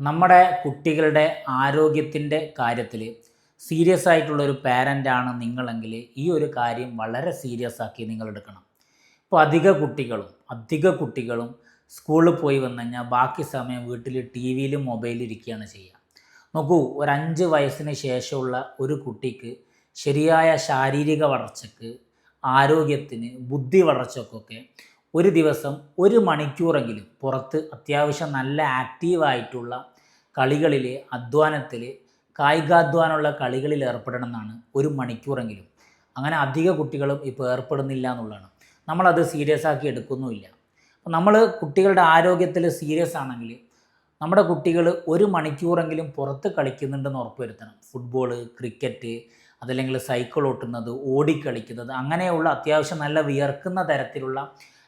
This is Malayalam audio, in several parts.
നമ്മുടെ കുട്ടികളുടെ ആരോഗ്യത്തിൻ്റെ കാര്യത്തിൽ സീരിയസ് ആയിട്ടുള്ളൊരു പാരൻ്റാണ് നിങ്ങളെങ്കിൽ ഈ ഒരു കാര്യം വളരെ സീരിയസ് ആക്കി നിങ്ങൾ എടുക്കണം. ഇപ്പോൾ അധിക കുട്ടികളും സ്കൂളിൽ പോയി വന്നു കഴിഞ്ഞാൽ ബാക്കി സമയം വീട്ടിൽ ടി വിയിലും മൊബൈലിലും ഇരിക്കുകയാണ് ചെയ്യുക. നോക്കൂ, ഒരു 5 വയസ്സിന് ശേഷമുള്ള ഒരു കുട്ടിക്ക് ശരിയായ ശാരീരിക വളർച്ചയ്ക്ക്, ആരോഗ്യത്തിന്, ബുദ്ധി വളർച്ചയ്ക്കൊക്കെ ഒരു ദിവസം 1 മണിക്കൂറെങ്കിലും പുറത്ത് അത്യാവശ്യം നല്ല ആക്റ്റീവായിട്ടുള്ള കളികളിൽ, അധ്വാനത്തിൽ, കായികാധ്വാനമുള്ള കളികളിൽ ഏർപ്പെടണം എന്നാണ്. 1 മണിക്കൂറെങ്കിലും. അങ്ങനെ അധിക കുട്ടികളും ഇപ്പോൾ ഏർപ്പെടുന്നില്ല എന്നുള്ളതാണ്. നമ്മളത് സീരിയസ് ആക്കി എടുക്കുന്നുമില്ല. അപ്പോൾ നമ്മൾ കുട്ടികളുടെ ആരോഗ്യത്തിൽ സീരിയസ് ആണെങ്കിൽ നമ്മുടെ കുട്ടികൾ 1 മണിക്കൂറെങ്കിലും പുറത്ത് കളിക്കുന്നുണ്ടെന്ന് ഉറപ്പുവരുത്തണം. ഫുട്ബോൾ, ക്രിക്കറ്റ്, അതല്ലെങ്കിൽ സൈക്കിൾ ഓട്ടുന്നത്, ഓടിക്കളിക്കുന്നത്, അങ്ങനെയുള്ള അത്യാവശ്യം നല്ല വിയർക്കുന്ന തരത്തിലുള്ള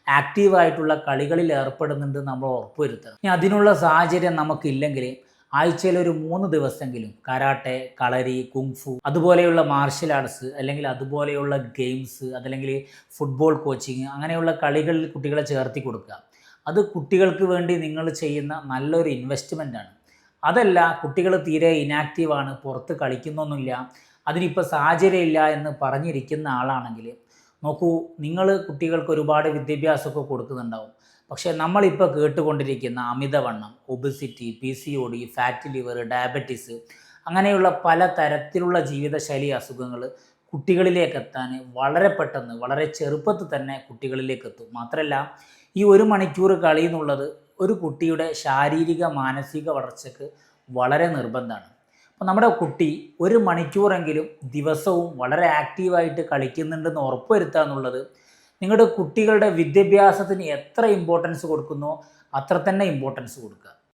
ആക്റ്റീവായിട്ടുള്ള കളികളിൽ ഏർപ്പെടുന്നുണ്ട് നമ്മൾ ഉറപ്പുവരുത്തണം. ഇനി അതിനുള്ള സാഹചര്യം നമുക്കില്ലെങ്കിൽ ആഴ്ചയിൽ ഒരു 3 ദിവസമെങ്കിലും കരാട്ടെ, കളരി, കുങ്ഫു അതുപോലെയുള്ള മാർഷ്യൽ ആർട്സ്, അല്ലെങ്കിൽ അതുപോലെയുള്ള ഗെയിംസ്, അതല്ലെങ്കിൽ ഫുട്ബോൾ കോച്ചിങ്, അങ്ങനെയുള്ള കളികളിൽ കുട്ടികളെ ചേർത്തി കൊടുക്കുക. അത് കുട്ടികൾക്ക് വേണ്ടി നിങ്ങൾ ചെയ്യുന്ന നല്ലൊരു ഇൻവെസ്റ്റ്മെൻറ്റാണ്. അതല്ല, കുട്ടികൾ തീരെ ഇനാക്റ്റീവാണ്, പുറത്ത് കളിക്കുന്നൊന്നുമില്ല, അതിനിപ്പോൾ സാഹചര്യമില്ല എന്ന് പറഞ്ഞിരിക്കുന്ന ആളാണെങ്കിൽ നോക്കൂ, നിങ്ങൾ കുട്ടികൾക്ക് ഒരുപാട് വിദ്യാഭ്യാസമൊക്കെ കൊടുക്കുന്നുണ്ടാവും. പക്ഷേ നമ്മളിപ്പോൾ കേട്ടുകൊണ്ടിരിക്കുന്ന അമിതവണ്ണം, obesity, PCOD, fat liver, diabetes, അങ്ങനെയുള്ള പല തരത്തിലുള്ള ജീവിതശൈലി അസുഖങ്ങൾ കുട്ടികളിലേക്ക് എത്താൻ വളരെ പെട്ടെന്ന്, വളരെ ചെറുപ്പത്തിൽ തന്നെ കുട്ടികളിലേക്ക് എത്തും. മാത്രമല്ല, ഈ 1 മണിക്കൂർ കളി എന്നുള്ളത് ഒരു കുട്ടിയുടെ ശാരീരിക മാനസിക വളർച്ചയ്ക്ക് വളരെ നിർബന്ധമാണ്. അപ്പോൾ നമ്മുടെ കുട്ടി 1 മണിക്കൂറെങ്കിലും ദിവസവും വളരെ ആക്റ്റീവായിട്ട് കളിക്കുന്നുണ്ടെന്ന് ഉറപ്പുവരുത്തുക എന്നുള്ളത് നിങ്ങളുടെ കുട്ടികളുടെ വിദ്യാഭ്യാസത്തിന് എത്ര ഇമ്പോർട്ടൻസ് കൊടുക്കുന്നോ അത്ര തന്നെ ഇമ്പോർട്ടൻസ് കൊടുക്കുക.